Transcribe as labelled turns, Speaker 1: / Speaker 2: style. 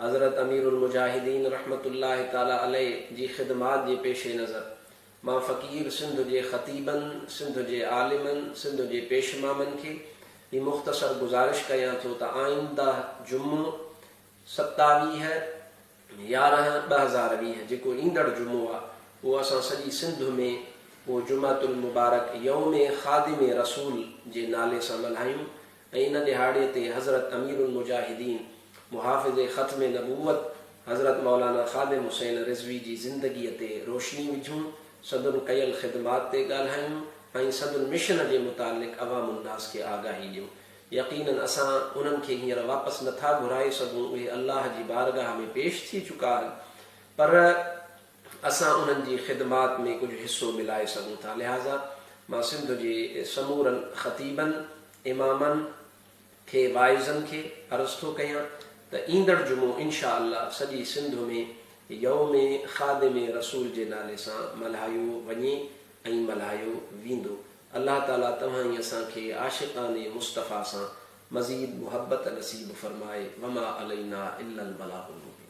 Speaker 1: हज़रत अमीरुल मुजाहिदीन रहमतुल्लाहि ताला अलैह जी ख़िदमात जे पेश नज़र मां फ़कीर सिंध जे ख़तीबन, सिंध जे आलिमन, सिंध जे पेशमामन खे ही मुख़्तसर गुज़ारिश कयां थो त आइंदा जुम्मो 27/11/2020 जेको ईंदड़ जुम्मो आहे उहो असां सॼी सिंध में उहो जुमातुल मुबारक यौम ख़ादिम रसूल जे नाले सां मल्हायूं ऐं इन दिहाड़े ते हज़रत अमीरुल मुजाहिदीन मुहाफ़िज़ ख़त्म नबूवत हज़रत मौलाना ख़ादिम हुसैन रिज़वी जी ज़िंदगीअ ते रोशनी विझूं, सदुन कयल ख़िदमात ते ॻाल्हायूं ऐं सदुन मिशन जे मुतालिक़ अवामुन्नास खे आगाही ॾियूं। यकीनन असां उन्हनि खे हींअर वापसि नथा घुराए सघूं, उहे अल्लाह जी बारगाह में पेश थी चुका आहिनि, पर असां उन्हनि जी ख़िदमात में कुझु हिसो मिलाए सघूं था। लिहाज़ा मां सिंध जे समूरनि ख़तीबनि, इमामनि खे, वाइज़नि खे अर्ज़ु थो कयां त ईंदड़ जुमो इंशा अल्लाह सॼी सिंध में यौम ख़ादिम रसूल जे नाले सां मल्हायो वञे ऐं मल्हायो वेंदो। अल्लाह ताला तव्हां असांखे आशिक़ाने मुस्तफ़ा सां मज़ीद मुहबत नसीब फ़रमाए। वमा अलैना इल्लल बलागुल मुबीन।